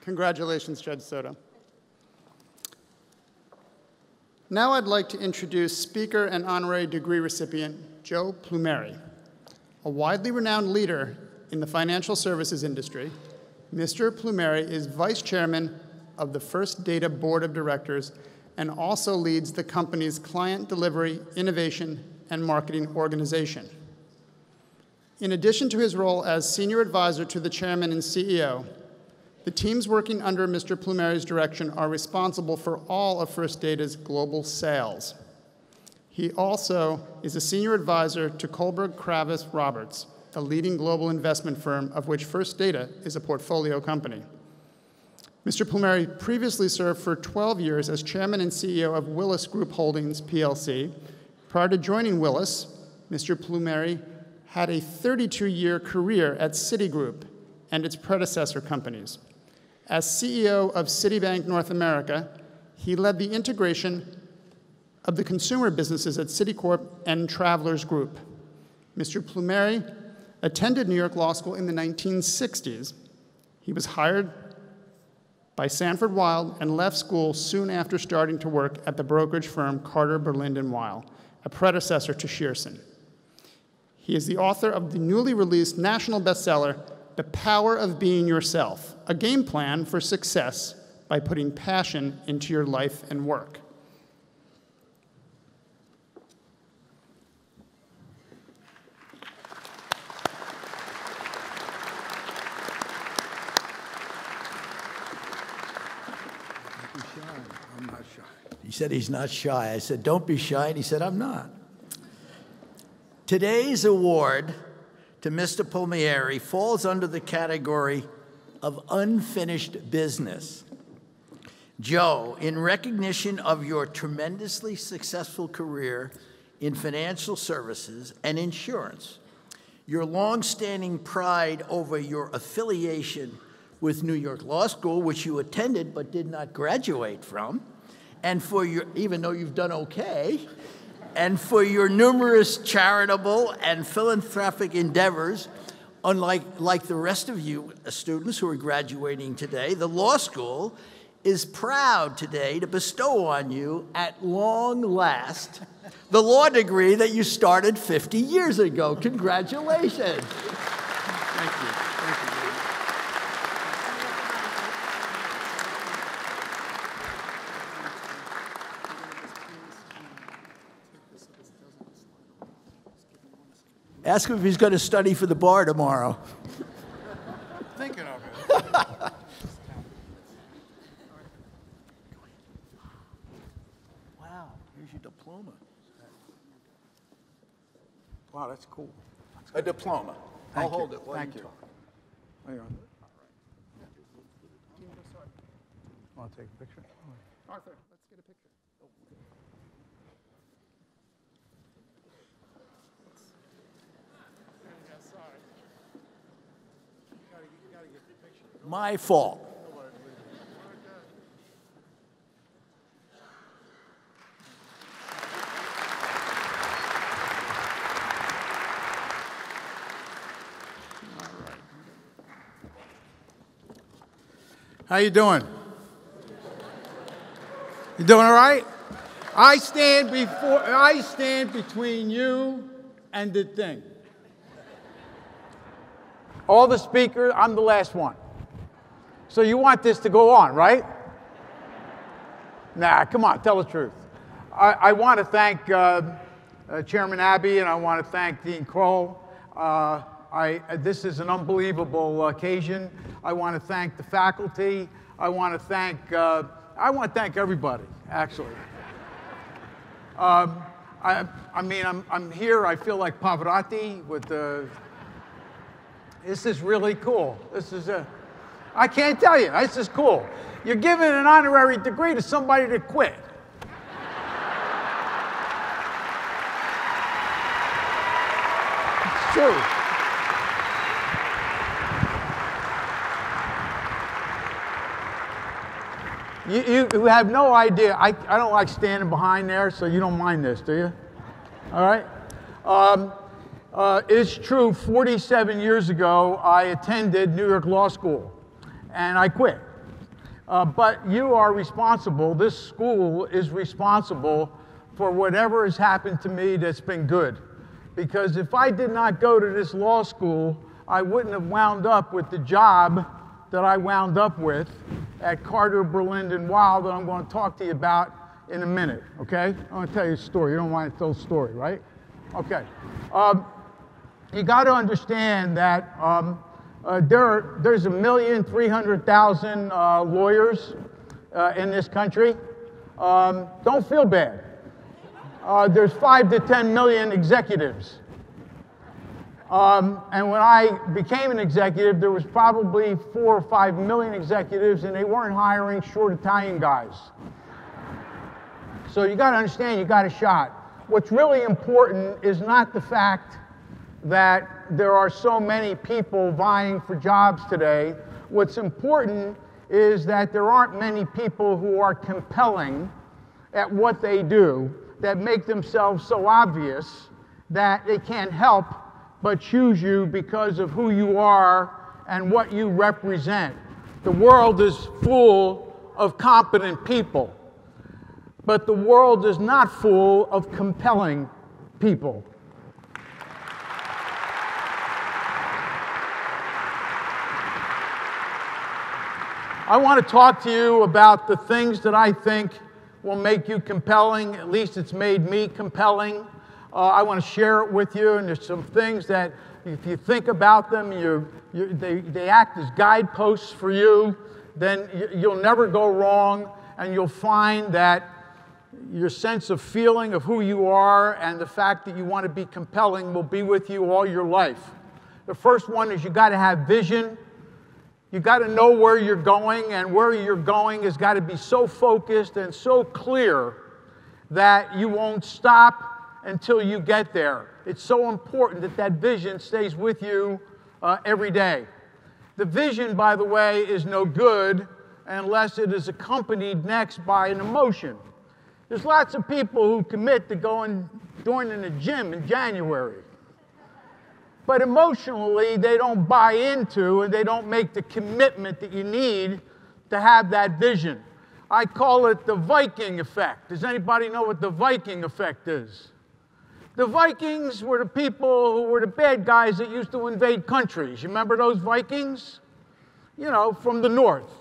Congratulations, Judge Soto. Now I'd like to introduce speaker and honorary degree recipient Joe Plumeri. A widely renowned leader in the financial services industry, Mr. Plumeri is vice chairman of the First Data Board of Directors and also leads the company's client delivery, innovation, and marketing organization. In addition to his role as senior advisor to the chairman and CEO, the teams working under Mr. Plumeri's direction are responsible for all of First Data's global sales. He also is a senior advisor to Kohlberg Kravis Roberts, a leading global investment firm of which First Data is a portfolio company. Mr. Plumeri previously served for 12 years as chairman and CEO of Willis Group Holdings, PLC. Prior to joining Willis, Mr. Plumeri had a 32-year career at Citigroup and its predecessor companies. As CEO of Citibank North America, he led the integration of the consumer businesses at Citicorp and Travelers Group. Mr. Plumeri attended New York Law School in the 1960s. He was hired by Sanford Weill and left school soon after starting to work at the brokerage firm Carter, Berlind & Weill, a predecessor to Shearson. He is the author of the newly released national bestseller, The Power of Being Yourself, a game plan for success by putting passion into your life and work. I'm not shy. He said he's not shy. I said, don't be shy, and he said, I'm not. Today's award to Mr. Plumeri falls under the category of unfinished business. Joe, in recognition of your tremendously successful career in financial services and insurance, your long-standing pride over your affiliation with New York Law School, which you attended but did not graduate from, and for your, even though you've done okay, and for your numerous charitable and philanthropic endeavors, unlike the rest of you students who are graduating today, the law school is proud today to bestow on you, at long last, the law degree that you started 50 years ago. Congratulations. Thank you. Thank you. Ask him if he's going to study for the bar tomorrow. Thinking of it. Wow, here's your diploma. Wow, that's cool. A diploma. I'll hold it while Thank you you. talk. Hang on. Want to take a picture? Arthur, let's get a picture. My fault. How you doing? You doing all right? I stand between you and the thing. All the speakers, I'm the last one. So you want this to go on, right? Nah, come on, tell the truth. I want to thank Chairman Abbey, and I want to thank Dean Kroll. This is an unbelievable occasion. I want to thank the faculty. I want to thank everybody, actually. I mean, I'm here. I feel like Pavarotti with the. This is really cool. This is I can't tell you. This is cool. You're giving an honorary degree to somebody that quit. It's true. You have no idea. I don't like standing behind there, so you don't mind this, do you? All right? It's true, 47 years ago, I attended New York Law School, and I quit. but you are responsible, this school is responsible for whatever has happened to me that's been good. Because if I did not go to this law school, I wouldn't have wound up with the job that I wound up with at Carter, Berlind, and Weil that I'm going to talk to you about in a minute, okay? I'm going to tell you a story. You don't want to tell a story, right? Okay. You got to understand that there's 1,300,000 lawyers in this country. Don't feel bad. There's 5 to 10 million executives. And when I became an executive, there was probably 4 or 5 million executives, and they weren't hiring short Italian guys. So you got to understand, you got a shot. What's really important is not the fact that there are so many people vying for jobs today. What's important is that there aren't many people who are compelling at what they do, that make themselves so obvious that they can't help but choose you because of who you are and what you represent. The world is full of competent people, but the world is not full of compelling people. I want to talk to you about the things that I think will make you compelling. At least it's made me compelling. I want to share it with you, and there's some things that if you think about them, they act as guideposts for you, then you'll never go wrong, and you'll find that your sense of feeling of who you are and the fact that you want to be compelling will be with you all your life. The first one is you got to have vision. You got to know where you're going, and where you're going has got to be so focused and so clear that you won't stop until you get there. It's so important that that vision stays with you every day. The vision, by the way, is no good unless it is accompanied next by an emotion. There's lots of people who commit to joining a gym in January. But emotionally, they don't buy into and they don't make the commitment that you need to have that vision. I call it the Viking effect. Does anybody know what the Viking effect is? The Vikings were the people who were the bad guys that used to invade countries. You remember those Vikings? You know, from the north.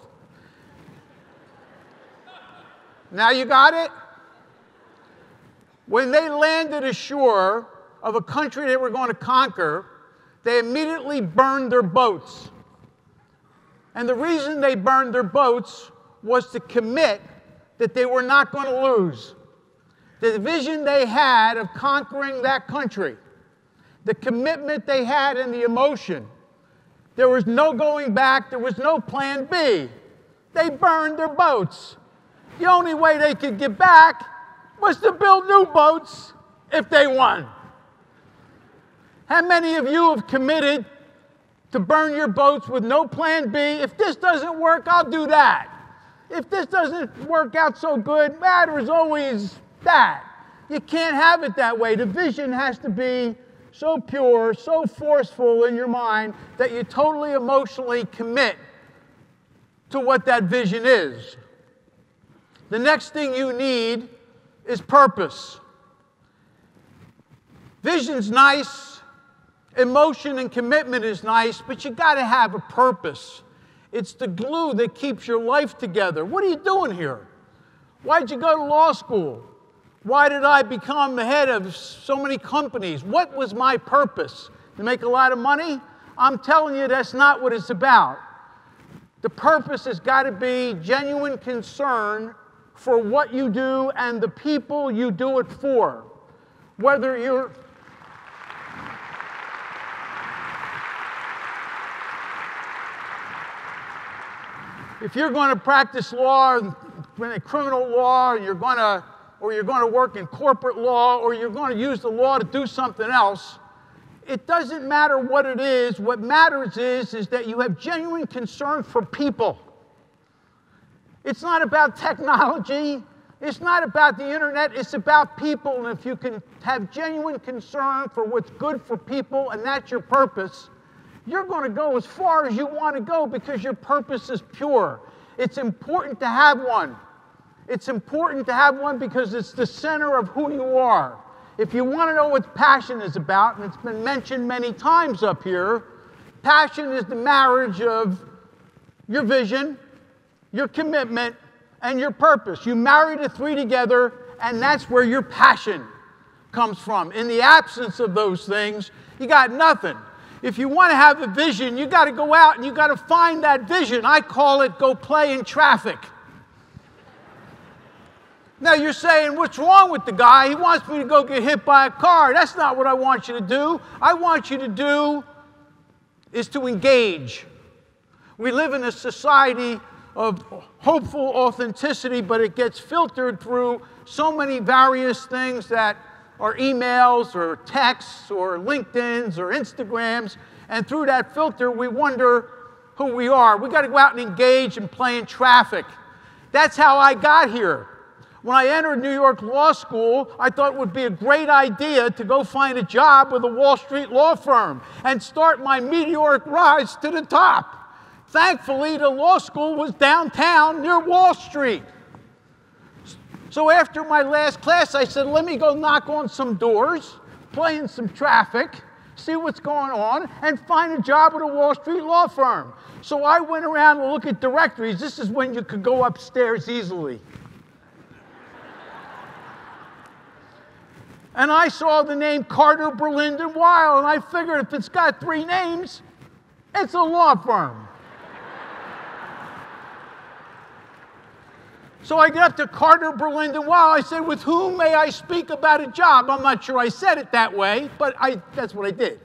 Now you got it? When they landed ashore of a country they were going to conquer, they immediately burned their boats. And the reason they burned their boats was to commit that they were not going to lose. The vision they had of conquering that country, the commitment they had and the emotion, there was no going back, there was no plan B. They burned their boats. The only way they could get back was to build new boats if they won. How many of you have committed to burn your boats with no plan B? If this doesn't work, I'll do that. If this doesn't work out so good, there's always that. You can't have it that way. The vision has to be so pure, so forceful in your mind that you totally emotionally commit to what that vision is. The next thing you need is purpose. Vision's nice, emotion and commitment is nice, but you got to have a purpose. It's the glue that keeps your life together. What are you doing here? Why'd you go to law school? Why did I become the head of so many companies? What was my purpose? To make a lot of money? I'm telling you, that's not what it's about. The purpose has got to be genuine concern for what you do and the people you do it for. Whether you're if you're going to practice law, criminal law, you're going to work in corporate law, or you're going to use the law to do something else, it doesn't matter what it is. What matters is that you have genuine concern for people. It's not about technology. It's not about the internet. It's about people. And if you can have genuine concern for what's good for people, and that's your purpose, you're going to go as far as you want to go because your purpose is pure. It's important to have one. It's important to have one because it's the center of who you are. If you want to know what passion is about, and it's been mentioned many times up here, passion is the marriage of your vision, your commitment, and your purpose. You marry the three together, and that's where your passion comes from. In the absence of those things, you got nothing. If you want to have a vision, you got to go out and you got to find that vision. I call it go play in traffic. Now you're saying, what's wrong with the guy? He wants me to go get hit by a car. That's not what I want you to do. I want you to do is to engage. We live in a society of hopeful authenticity, but it gets filtered through so many various things that are emails or texts or LinkedIn's or Instagrams, and through that filter we wonder who we are. We got to go out and engage and play in traffic. That's how I got here. When I entered New York Law School, I thought it would be a great idea to go find a job with a Wall Street law firm and start my meteoric rise to the top. Thankfully, the law school was downtown near Wall Street. So after my last class, I said, let me go knock on some doors, play in some traffic, see what's going on, and find a job at a Wall Street law firm. So I went around to look at directories. This is when you could go upstairs easily. And I saw the name Carter, Berlind, and Weil, and I figured if it's got 3 names, it's a law firm. So I get up to Carter, Berlind, and Weil. I said, with whom may I speak about a job? I'm not sure I said it that way, but that's what I did.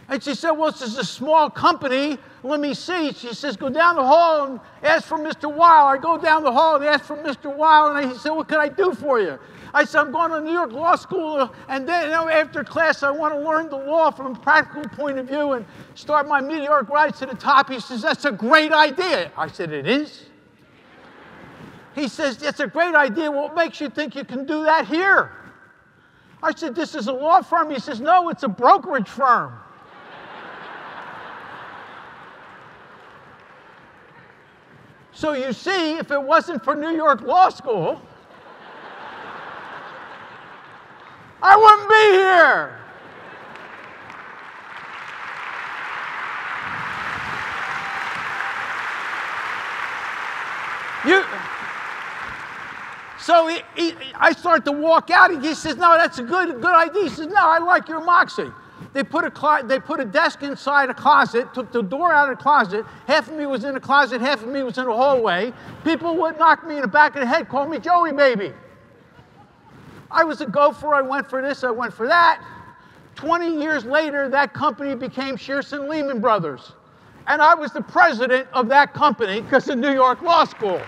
And she said, well, this is a small company. Let me see. She says, go down the hall and ask for Mr. Weil. I go down the hall and ask for Mr. Weil, and he said, what can I do for you? I said, I'm going to New York Law School, and then after class, I want to learn the law from a practical point of view and start my meteoric rise to the top. He says, that's a great idea. I said, it is? He says, it's a great idea. What makes you think you can do that here? I said, this is a law firm. He says, no, it's a brokerage firm. So you see, if it wasn't for New York Law School, I wouldn't be here. So I start to walk out, and he says, no, that's a good idea. He says, no, I like your moxie. They put a desk inside a closet, took the door out of the closet. Half of me was in the closet, half of me was in the hallway. People would knock me in the back of the head, call me Joey baby. I was a gopher. I went for this, I went for that. 20 years later, that company became Shearson Lehman Brothers. And I was the president of that company because of New York Law School.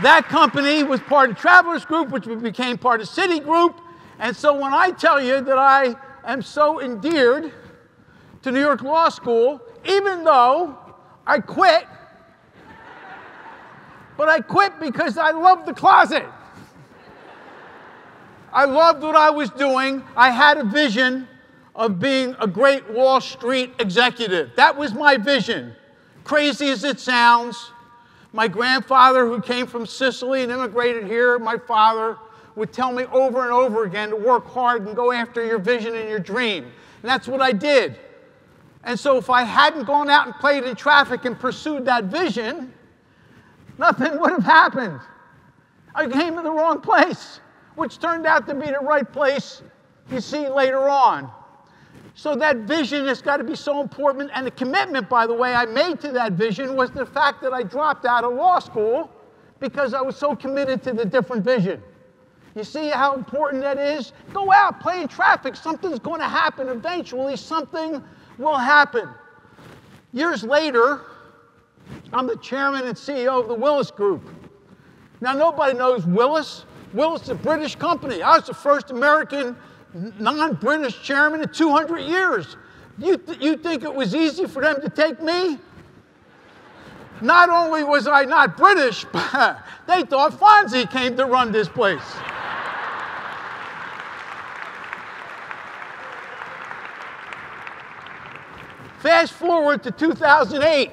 That company was part of Travelers Group, which became part of Citigroup. And so when I tell you that I am so endeared to New York Law School, even though I quit, but I quit because I loved the closet. I loved what I was doing. I had a vision of being a great Wall Street executive. That was my vision. Crazy as it sounds. My grandfather, who came from Sicily and immigrated here, my father, would tell me over and over again to work hard and go after your vision and your dream. And that's what I did. And so if I hadn't gone out and played in traffic and pursued that vision, nothing would have happened. I came to the wrong place, which turned out to be the right place you see later on. So that vision has got to be so important. And the commitment, by the way, I made to that vision was the fact that I dropped out of law school because I was so committed to the different vision. You see how important that is? Go out, play in traffic. Something's going to happen eventually. Something will happen. Years later, I'm the chairman and CEO of the Willis Group. Now, nobody knows Willis. Willis is a British company. I was the first American non-British chairman in 200 years. You think it was easy for them to take me? Not only was I not British, but they thought Fonzie came to run this place. Fast forward to 2008.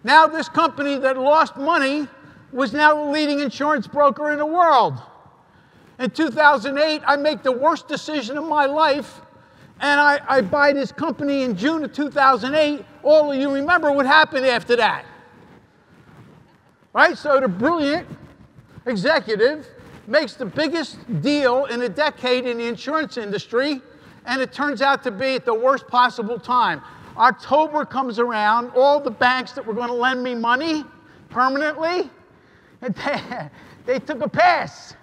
Now this company that lost money was now the leading insurance broker in the world. In 2008, I make the worst decision of my life, and I buy this company in June of 2008. All of you remember what happened after that. Right? So the brilliant executive makes the biggest deal in a decade in the insurance industry, and it turns out to be at the worst possible time. October comes around, all the banks that were going to lend me money permanently, and they took a pass.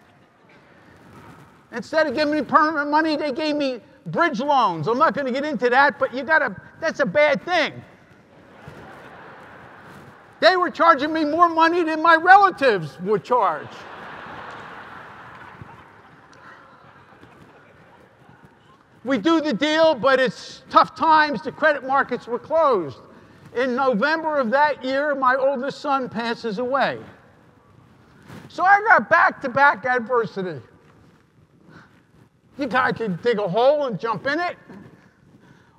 Instead of giving me permanent money, they gave me bridge loans. I'm not going to get into that, but that's a bad thing. They were charging me more money than my relatives would charge. We do the deal, but it's tough times. The credit markets were closed. In November of that year, my oldest son passes away. So I got back-to-back adversity. I could dig a hole and jump in it,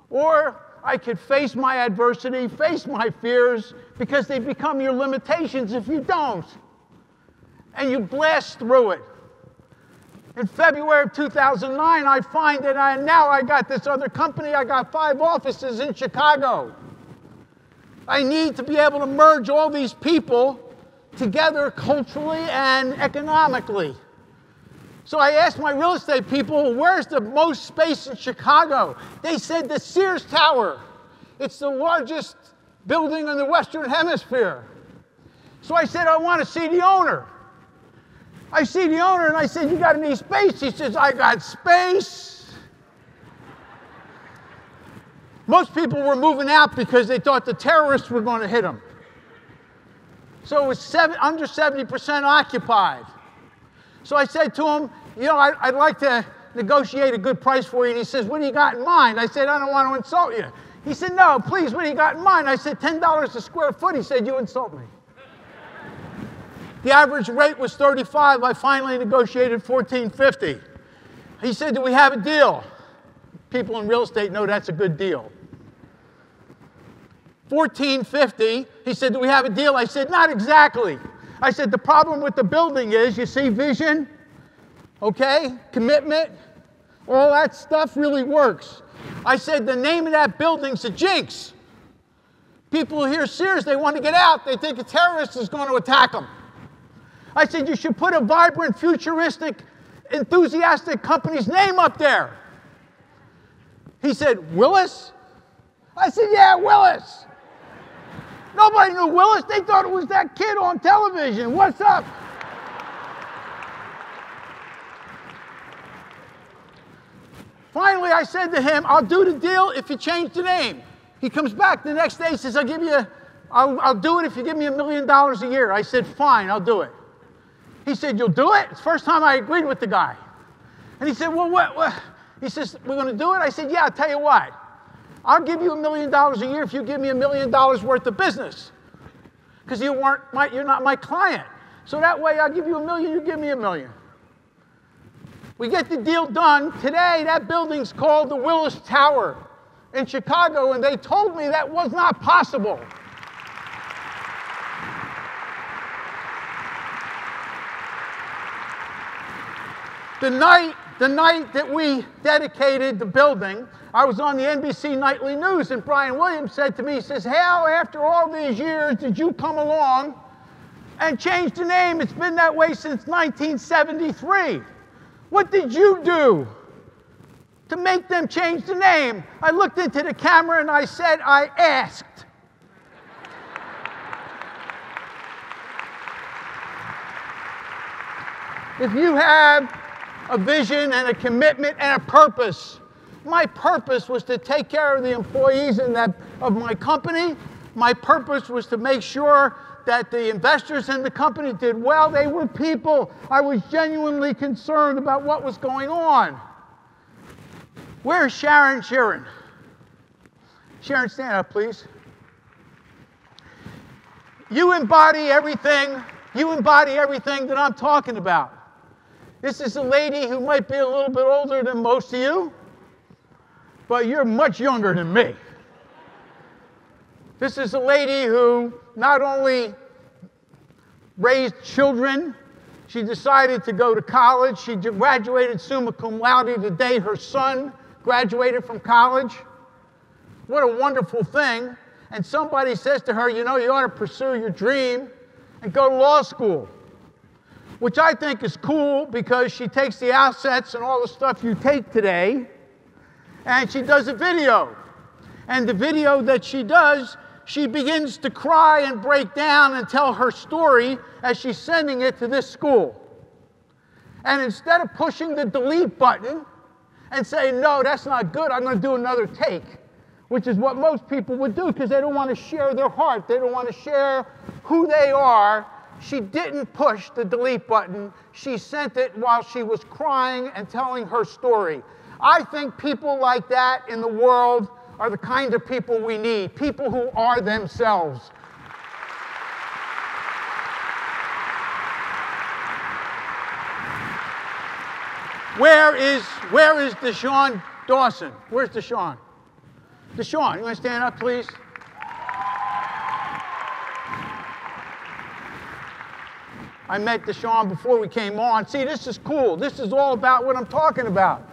or I could face my adversity, face my fears, because they become your limitations if you don't. And you blast through it. In February of 2009, I find that now I got this other company. I got 5 offices in Chicago. I need to be able to merge all these people together culturally and economically. So I asked my real estate people, where's the most space in Chicago? They said the Sears Tower. It's the largest building in the Western Hemisphere. So I said, I want to see the owner. I see the owner and I said, you got any space? He says, I got space. Most people were moving out because they thought the terrorists were going to hit them. So it was under 70% occupied. So I said to him, I'd like to negotiate a good price for you. And he says, what do you got in mind? I said, I don't want to insult you. He said, no, please, what do you got in mind? I said, $10 a square foot. He said, you insult me. The average rate was $35. I finally negotiated $14.50. He said, do we have a deal? People in real estate know that's a good deal. $14.50. He said, do we have a deal? I said, not exactly. I said, the problem with the building is, you see vision, okay, commitment, all that stuff really works. I said, the name of that building's a jinx. People who hear Sears, they want to get out. They think a terrorist is going to attack them. I said, you should put a vibrant, futuristic, enthusiastic company's name up there. He said, Willis? I said, yeah, Willis. Nobody knew Willis. They thought it was that kid on television. What's up? Finally, I said to him, I'll do the deal if you change the name. He comes back the next day, he says, I'll do it if you give me $1 million a year. I said, fine, I'll do it. He said, you'll do it? It's the first time I agreed with the guy. And he said, well, what? He says, we're going to do it? I said, yeah, I'll tell you what. I'll give you $1 million a year if you give me $1 million worth of business. Because you're not my client. So that way I'll give you $1 million, you give me $1 million. We get the deal done. Today, that building's called the Willis Tower in Chicago, and they told me that was not possible. The night that we dedicated the building, I was on the NBC Nightly News, and Brian Williams said to me, he says, how, after all these years, did you come along and change the name? It's been that way since 1973. What did you do to make them change the name? I looked into the camera and I said, I asked. If you have a vision and a commitment and a purpose. My purpose was to take care of the employees of my company. My purpose was to make sure that the investors in the company did well. They were people. I was genuinely concerned about what was going on. Where's Sharon? Sharon, stand up, please. You embody everything. You embody everything that I'm talking about. This is a lady who might be a little bit older than most of you, but you're much younger than me. This is a lady who not only raised children, she decided to go to college. She graduated summa cum laude the day her son graduated from college. What a wonderful thing. And somebody says to her, you know, you ought to pursue your dream and go to law school, which I think is cool because she takes the assets and all the stuff you take today, and she does a video. And the video that she does, she begins to cry and break down and tell her story as she's sending it to this school. And instead of pushing the delete button and saying, no, that's not good, I'm going to do another take, which is what most people would do because they don't want to share their heart. They don't want to share who they are. She didn't push the delete button. She sent it while she was crying and telling her story. I think people like that in the world are the kind of people we need, people who are themselves. Where is Deshaun Dawson? Where's Deshaun? Deshaun, you want to stand up, please? I met Deshaun before we came on. See, this is cool. This is all about what I'm talking about.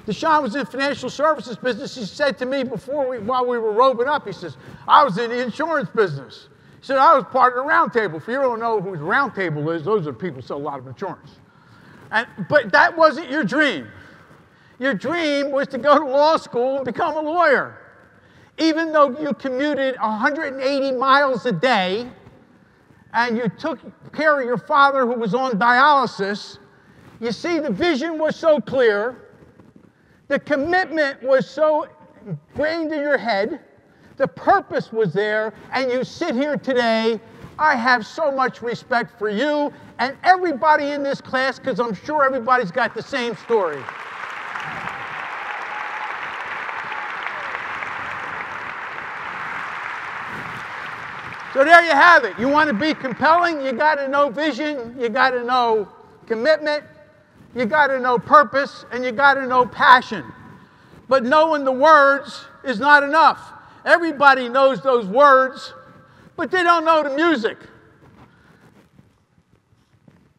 Deshaun was in financial services business. He said to me while we were roping up, he says, I was in the insurance business. He said, I was part of the round table. If you don't know who the round table is, those are the people who sell a lot of insurance. But that wasn't your dream. Your dream was to go to law school and become a lawyer. Even though you commuted 180 miles a day and you took care of your father who was on dialysis, you see, the vision was so clear, the commitment was so ingrained in your head, the purpose was there, and you sit here today. I have so much respect for you and everybody in this class because I'm sure everybody's got the same story. So there you have it. You want to be compelling, you got to know vision, you got to know commitment, you got to know purpose, and you got to know passion. But knowing the words is not enough. Everybody knows those words, but they don't know the music.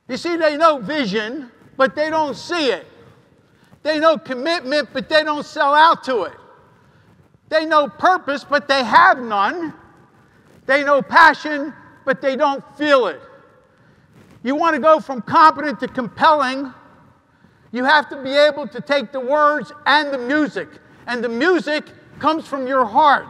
You see, they know vision, but they don't see it. They know commitment, but they don't sell out to it. They know purpose, but they have none. They know passion, but they don't feel it. You want to go from competent to compelling, you have to be able to take the words and the music. And the music comes from your heart.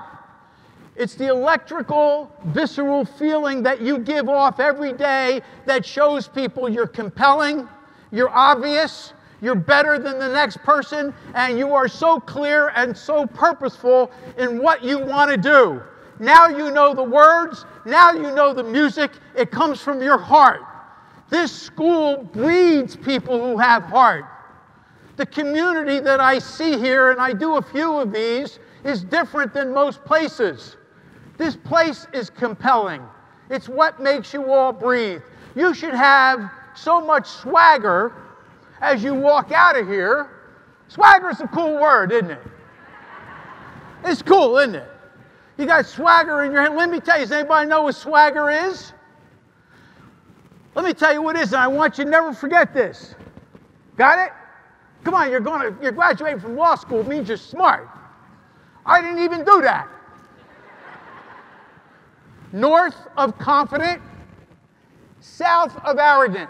It's the electrical, visceral feeling that you give off every day that shows people you're compelling, you're obvious, you're better than the next person, and you are so clear and so purposeful in what you want to do. Now you know the words, now you know the music, it comes from your heart. This school breeds people who have heart. The community that I see here, and I do a few of these, is different than most places. This place is compelling. It's what makes you all breathe. You should have so much swagger as you walk out of here. Swagger's a cool word, isn't it? It's cool, isn't it? You got swagger in your hand. Let me tell you, does anybody know what swagger is? Let me tell you what it is, and I want you to never forget this. Got it? Come on, you're graduating from law school. It means you're smart. I didn't even do that. North of confident, south of arrogant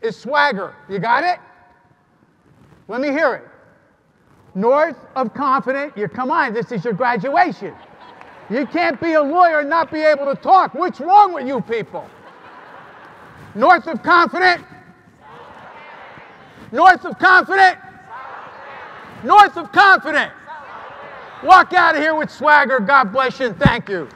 is swagger. You got it? Let me hear it. North of confident, come on, this is your graduation. You can't be a lawyer and not be able to talk. What's wrong with you people? North of confident. North of confident. North of confident. Walk out of here with swagger. God bless you and thank you.